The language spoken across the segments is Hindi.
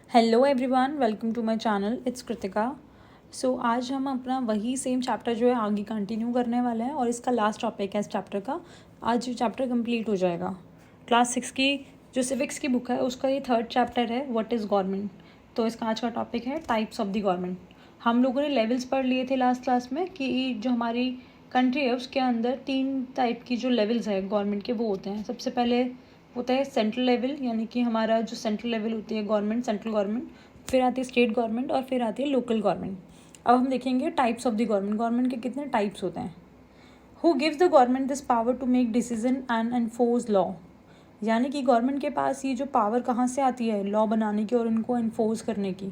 Hello everyone, welcome to my channel. It's Kritika. So आज हम अपना वही सेम चैप्टर जो है आगे कंटिन्यू करने वाले हैं और इसका लास्ट टॉपिक है इस चैप्टर का। आज चैप्टर कंप्लीट हो जाएगा। क्लास 6 की जो सिविक्स की बुक है उसका ये थर्ड चैप्टर है, व्हाट इज़ गवर्नमेंट। तो इसका आज का टॉपिक है टाइप्स ऑफ द गवर्नमेंट। हम लोगों ने लेवल्स पढ़ लिए थे लास्ट क्लास में कि जो हमारी कंट्री है उसके अंदर 3 टाइप की जो लेवल्स है गवर्नमेंट के वो होते हैं। सबसे पहले होता है सेंट्रल लेवल, यानी कि हमारा जो सेंट्रल लेवल होती है गवर्नमेंट, सेंट्रल गवर्नमेंट, फिर आती है स्टेट गवर्नमेंट और फिर आती है लोकल गवर्नमेंट। अब हम देखेंगे types of the government. Government के कितने टाइप्स होते हैं। Who gives the government this power to make decision and enforce law, यानी कि गवर्नमेंट के पास ये जो पावर कहाँ से आती है लॉ बनाने की और उनको एनफोर्स करने की,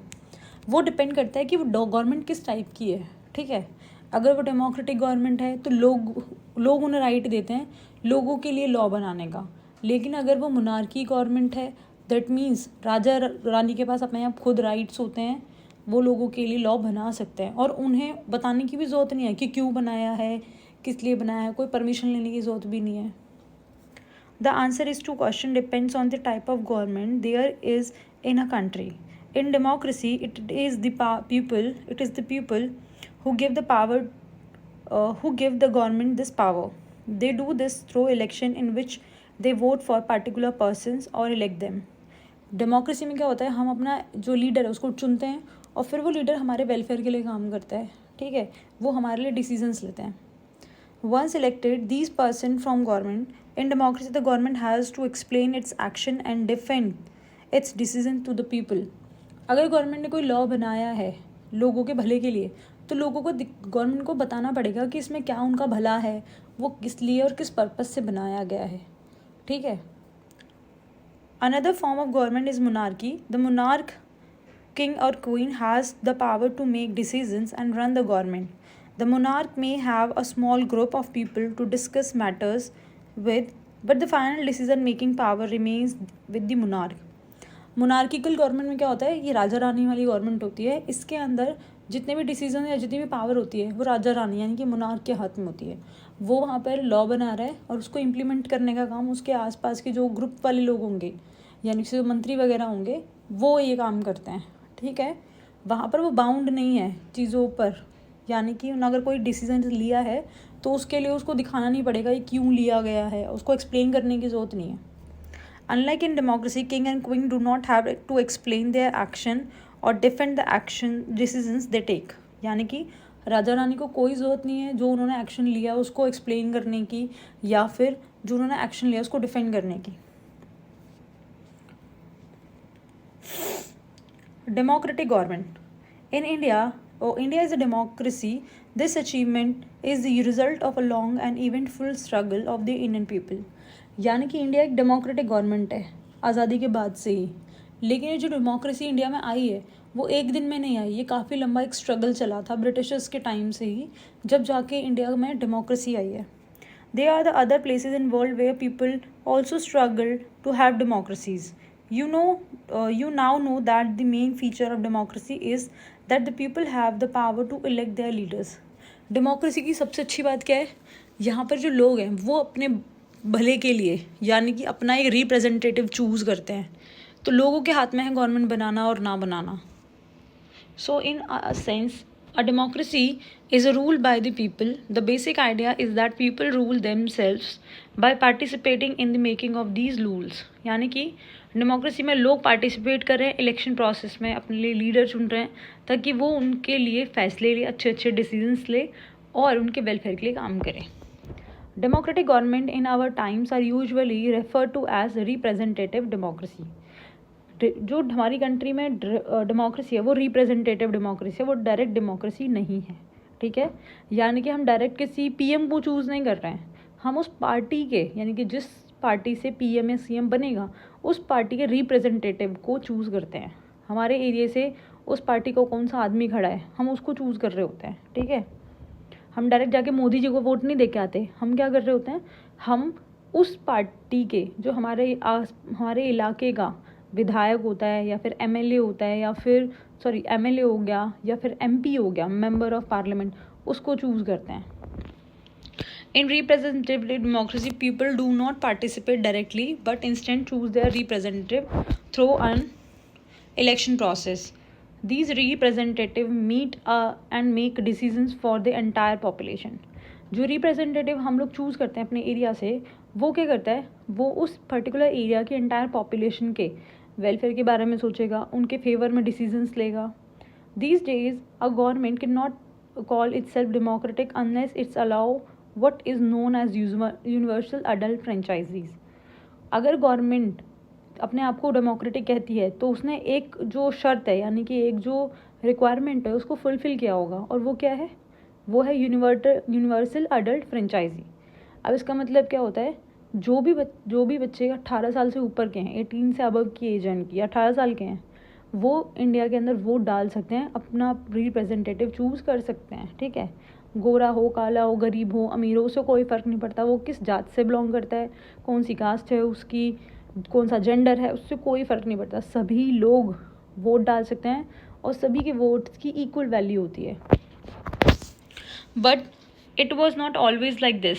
वो डिपेंड करता है कि वो गवर्नमेंट किस टाइप की है। ठीक है, अगर वो डेमोक्रेटिक गवर्नमेंट है तो लोग उन्हें राइट देते हैं लोगों के लिए लॉ बनाने का। लेकिन अगर वो मोनार्की गवर्नमेंट है, दैट मीन्स राजा रानी के पास अपने आप खुद राइट्स होते हैं, वो लोगों के लिए लॉ बना सकते हैं और उन्हें बताने की भी ज़रूरत नहीं है कि क्यों बनाया है, किस लिए बनाया है, कोई परमिशन लेने की ज़रूरत भी नहीं है। The answer is to question depends on the type of government there is in a country. In democracy, it is the people who give the power, who give the government this power. They do this through election in which they vote for particular persons or elect them. Democracy में क्या होता है, हम अपना जो लीडर है उसको चुनते हैं और फिर वो लीडर हमारे वेलफेयर के लिए काम करता है। ठीक है, वो हमारे लिए डिसीजंस लेते हैं। Once elected, these person from government, in democracy the government has to explain its action and defend its decision to the people. अगर गवर्नमेंट ने कोई लॉ बनाया है लोगों के भले के लिए तो लोगों को गवर्नमेंट को बताना पड़ेगा कि इसमें क्या उनका भला है, वो किस लिए और किस पर्पस से बनाया गया है। ठीक है। Another form of government is monarchy. The monarch, king or queen, has the power to make decisions and run the government. The monarch may have a small group of people to discuss matters with, but the final decision making power remains with the monarch. Monarchical government में क्या होता है, ये राजा रानी वाली गवर्नमेंट होती है। इसके अंदर जितने भी डिसीजन या जितनी भी पावर होती है वो राजा रानी यानी कि मोनार्क के हाथ में होती है। वो वहाँ पर लॉ बना रहा है और उसको इम्प्लीमेंट करने का काम उसके आसपास के जो ग्रुप वाले लोग होंगे यानी कि जो मंत्री वगैरह होंगे वो ये काम करते हैं। ठीक है, वहाँ पर वो बाउंड नहीं है चीज़ों पर, यानी कि अगर कोई डिसीजन लिया है तो उसके लिए उसको दिखाना नहीं पड़ेगा ये क्यों लिया गया है, उसको एक्सप्लेन करने की ज़रूरत नहीं है। Unlike in democracy, king and queen do not have to explain their action or defend the action decisions they take. यानी कि राजा रानी को कोई ज़रूरत नहीं है जो उन्होंने एक्शन लिया उसको एक्सप्लेन करने की या फिर जो उन्होंने एक्शन लिया उसको डिफेंड करने की। Democratic government in India. India is a democracy. This achievement is the result of a long and eventful struggle of the Indian people. यानी कि इंडिया एक डेमोक्रेटिक गवर्नमेंट है आज़ादी के बाद से ही, लेकिन ये जो डेमोक्रेसी इंडिया में आई है वो एक दिन में नहीं आई, ये काफ़ी लंबा एक स्ट्रगल चला था ब्रिटिशर्स के टाइम से ही, जब जाके इंडिया में डेमोक्रेसी आई है। There are the other places in world where people also struggle to have democracies. You now know that the main feature of democracy is that the people have the power to elect their leaders. Democracy की सबसे अच्छी बात क्या है, यहाँ पर जो लोग हैं वो अपने भले के लिए यानी कि अपना एक रिप्रेजेंटेटिव चूज़ करते हैं, तो लोगों के हाथ में है गवर्नमेंट बनाना और ना बनाना। So in a sense, a democracy is a rule by the people. The basic idea is that people rule themselves by participating in the making of these rules. यानी कि डेमोक्रेसी में लोग पार्टिसिपेट कर रहे हैं इलेक्शन प्रोसेस में, अपने लिए लीडर चुन रहे हैं ताकि वो उनके लिए फैसले ले, अच्छे अच्छे डिसीजंस ले और उनके वेलफेयर के लिए काम करें। Democratic government in our times are usually refer to as representative democracy. जो हमारी कंट्री में डेमोक्रेसी है वो रिप्रेजेंटेटिव डेमोक्रेसी है, वो डायरेक्ट डेमोक्रेसी नहीं है। ठीक है, यानी कि हम डायरेक्ट किसी पीएम को चूज़ नहीं कर रहे हैं, हम उस पार्टी के यानी कि जिस पार्टी से पीएम या सीएम बनेगा उस पार्टी के रिप्रेजेंटेटिव को चूज़ करते हैं। हमारे एरिया से उस पार्टी को कौन सा आदमी खड़ा है हम उसको चूज़ कर रहे होते हैं। ठीक है, हम डायरेक्ट जाके मोदी जी को वोट नहीं दे के आते, हम क्या कर रहे होते हैं, हम उस पार्टी के जो हमारे इलाके का विधायक होता है या फिर एमएलए होता है या फिर एमएलए हो गया या फिर एमपी हो गया, मेंबर ऑफ पार्लियामेंट, उसको चूज़ करते हैं। In representative democracy, people do not participate directly but instead choose their representative through an election process. These representative meet and make decisions for the entire population. जो रिप्रेजेंटेटिव हम लोग चूज़ करते हैं अपने एरिया से, वो क्या करता है, वो उस पर्टिकुलर एरिया के एंटायर पॉपुलेशन के वेलफेयर के बारे में सोचेगा, उनके फेवर में डिसीजंस लेगा. These days, a government cannot call itself democratic unless it's allow what is known as universal adult franchises. अगर गवर्नमेंट अपने आप को डेमोक्रेटिक कहती है तो उसने एक जो शर्त है, यानी कि एक जो रिक्वायरमेंट है, उसको फुलफ़िल किया होगा, और वो क्या है, वो है यूनिवर्सल अडल्ट फ्रेंचाइजी. अब इसका मतलब क्या होता है, जो भी बच्चे 18 साल से ऊपर के हैं, 18 से अबव की एज है इनकी, 18 साल के हैं, वो इंडिया के अंदर वोट डाल सकते हैं, अपना रिप्रेजेंटेटिव चूज़ कर सकते हैं. ठीक है, गोरा हो, काला हो, गरीब हो, अमीर हो, उससे कोई फ़र्क नहीं पड़ता, वो किस जात से बिलोंग करता है, कौन सी कास्ट है उसकी, कौन सा जेंडर है, उससे कोई फ़र्क नहीं पड़ता. सभी लोग वोट डाल सकते हैं और सभी के वोट्स की इक्वल वैल्यू होती है. But it was not always like this.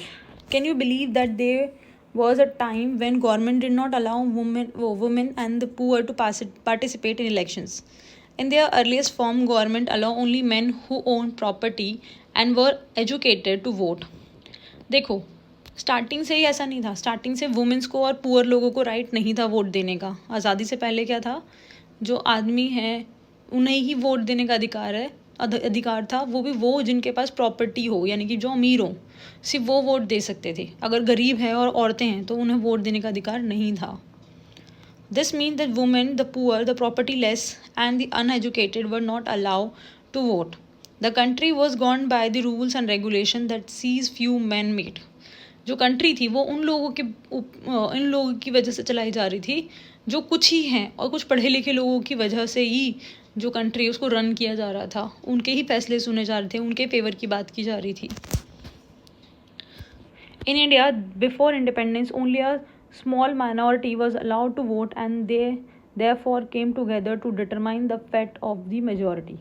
Can you believe that there was a time when government did not allow women and the poor to participate in elections. In their earliest form, government allowed only men who owned property and were educated to vote. देखो, स्टार्टिंग से ही ऐसा नहीं था. स्टार्टिंग से वुमेंस को और पुअर लोगों को राइट नहीं था वोट देने का. आज़ादी से पहले क्या था, जो आदमी है उन्हें ही वोट देने का अधिकार था. वो भी वो जिनके पास प्रॉपर्टी हो, यानी कि जो अमीर हो, सिर्फ वो वोट दे सकते थे. अगर गरीब है और औरतें हैं तो उन्हें वोट देने का अधिकार नहीं था. This mean that women, the poor, the property less and the uneducated were not allowed to vote. The country was govern by the rules and regulation that sees few man made. जो कंट्री थी वो इन लोगों की वजह से चलाई जा रही थी, जो कुछ ही हैं, और कुछ पढ़े लिखे लोगों की वजह से ही जो कंट्री उसको रन किया जा रहा था. उनके ही फैसले सुने जा रहे थे, उनके फेवर की बात की जा रही थी. In India, before independence, only a small minority was allowed to vote, and they therefore came together to determine the fate of the majority.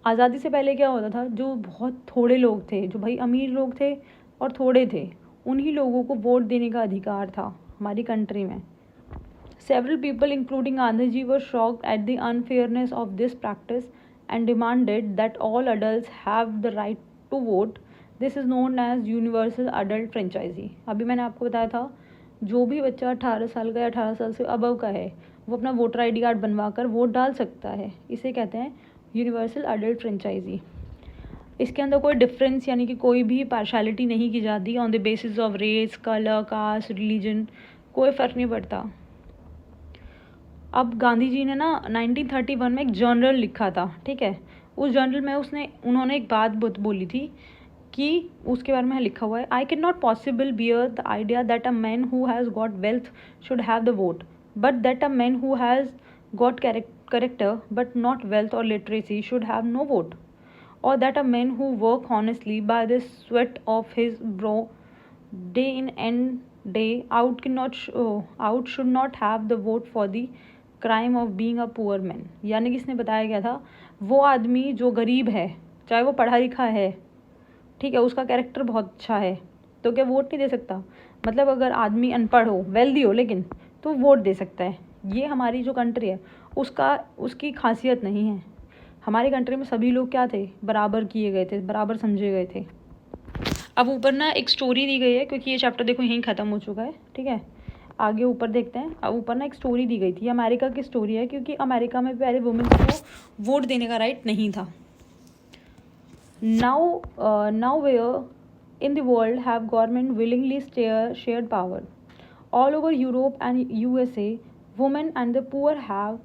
आज़ादी से पहले क्या होता था, जो बहुत थोड़े लोग थे, जो भाई अमीर लोग थे और थोड़े थे, उन्हीं लोगों को वोट देने का अधिकार था हमारी कंट्री में. Several people, including Gandhiji, were shocked at the unfairness of this practice and demanded that all adults have the right to vote. This is known as universal adult franchisee. अभी मैंने आपको बताया था, जो भी बच्चा 18 साल का या 18 साल से अबव का है, वो अपना वोटर ID कार्ड बनवा कर वोट डाल सकता है. इसे कहते हैं यूनिवर्सल अडल्ट फ्रेंचाइजी. इसके अंदर कोई डिफरेंस, यानी कि कोई भी पार्शलिटी नहीं की जाती on the basis of race, colour, caste, religion, कोई फ़र्क नहीं पड़ता. अब गांधी जी ने ना 1931 में एक जर्नल लिखा था. ठीक है, उस जर्नल में उन्होंने एक बात बोली थी कि उसके बारे में लिखा हुआ है, I can not possible bear the idea that a man who has got wealth should have the vote, but that a man who has got character but not wealth और literacy should have no vote, or that a man who work honestly by the sweat of his brow day in and day out should not have the vote for the crime of being a poor man. यानी कि इसने बताया गया था, वो आदमी जो गरीब है, चाहे वो पढ़ा लिखा है, ठीक है, उसका कैरेक्टर बहुत अच्छा है, तो क्या वोट नहीं दे सकता? मतलब अगर आदमी अनपढ़ हो, वेल्दी हो, लेकिन तो वोट दे सकता है. ये हमारी जो कंट्री है उसकी खासियत नहीं है. हमारी कंट्री में सभी लोग क्या थे, बराबर किए गए थे, बराबर समझे गए थे. अब ऊपर ना एक स्टोरी दी गई है, क्योंकि ये चैप्टर देखो यहीं ख़त्म हो चुका है. ठीक है, आगे ऊपर देखते हैं. अब ऊपर ना एक स्टोरी दी गई थी, अमेरिका की स्टोरी है, क्योंकि अमेरिका में पहले वुमेन्स को वोट देने का राइट नहीं था. Now where in the world have government willingly shared power. All over Europe and USA, women and the poor have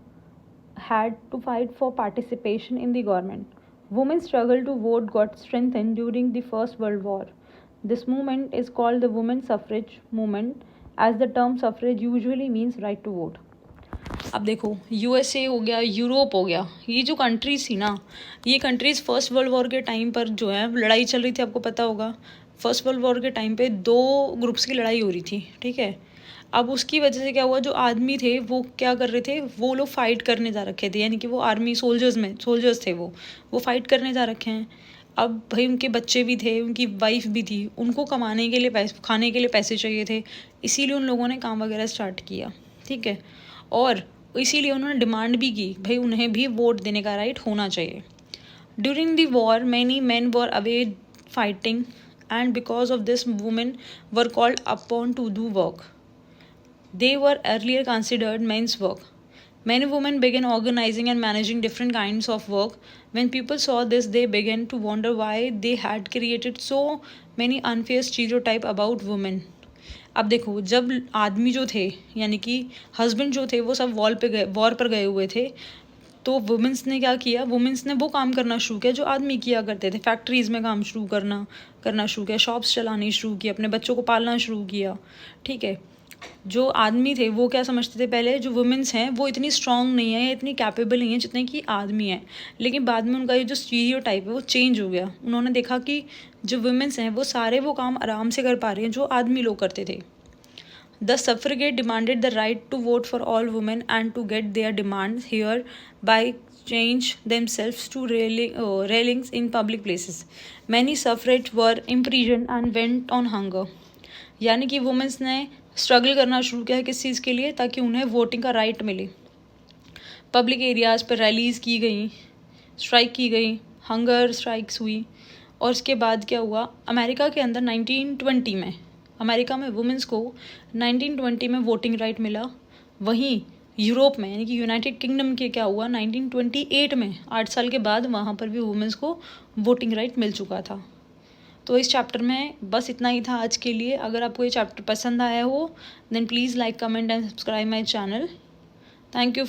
had to fight for participation in the government. Women's struggle to vote got strengthened during the First World War. This movement is called the women's suffrage movement, as the term suffrage usually means right to vote. अब देखो, USA हो गया, यूरोप हो गया, ये जो कंट्रीज़ थी ना, ये कंट्रीज़ फर्स्ट वर्ल्ड वॉर के टाइम पर जो है लड़ाई चल रही थी. आपको पता होगा, फर्स्ट वर्ल्ड वॉर के टाइम पे 2 ग्रुप्स की लड़ाई हो रही थी. ठीक है, अब उसकी वजह से क्या हुआ, जो आदमी थे वो क्या कर रहे थे, वो लोग फाइट करने जा रखे थे, यानी कि वो आर्मी सोल्जर्स थे, वो फाइट करने जा रखे हैं. अब भाई उनके बच्चे भी थे, उनकी वाइफ भी थी, उनको कमाने के लिए खाने के लिए पैसे चाहिए थे, इसीलिए उन लोगों ने काम वगैरह स्टार्ट किया. ठीक है, और इसीलिए उन्होंने डिमांड भी की भाई उन्हें भी वोट देने का राइट होना चाहिए. During the war many man were away fighting and because of this women were called upon to do work. They were earlier considered men's work. Many women began organizing and managing different kinds of work. When people saw this, they began to wonder why they had created so many unfair stereotypes about women. अब देखो जब आदमी जो थे यानी कि हस्बैंड जो थे वो सब वॉर पर गए हुए थे तो वुमेंस ने क्या किया वुमेंस ने वो काम करना शुरू किया जो आदमी किया करते थे. फैक्ट्रीज़ में काम शुरू करना शुरू किया, शॉप्स चलानी शुरू की, अपने बच्चों को पालना शुरू किया. ठीक है, जो आदमी थे वो क्या समझते थे पहले जो वुमेंस हैं वो इतनी स्ट्रांग नहीं है, इतनी कैपेबल नहीं है जितने कि आदमी हैं. लेकिन बाद में उनका ये जो स्टीरियोटाइप है वो चेंज हो गया. उन्होंने देखा कि जो वुमेंस हैं वो सारे वो काम आराम से कर पा रही हैं जो आदमी लोग करते थे. The suffragette demanded the right to vote for all women and to get their demands heard by change themselves to railings in public places. Many suffragettes were imprisoned and went on hunger. यानी कि वुमेंस ने स्ट्रगल करना शुरू किया किस चीज़ के लिए ताकि उन्हें वोटिंग का राइट मिले. पब्लिक एरियाज़ पर रैलीज़ की गई, स्ट्राइक की गई, हंगर स्ट्राइक्स हुई. और उसके बाद क्या हुआ अमेरिका के अंदर 1920 में अमेरिका में वुमेंस को 1920 में वोटिंग राइट मिला. वहीं यूरोप में यानी कि यूनाइटेड किंगडम के क्या हुआ 1928 में 8 साल के बाद वहाँ पर भी वुमेंस को वोटिंग राइट मिल चुका था. तो इस चैप्टर में बस इतना ही था आज के लिए. अगर आपको ये चैप्टर पसंद आया हो then please like comment and subscribe my channel. Thank you.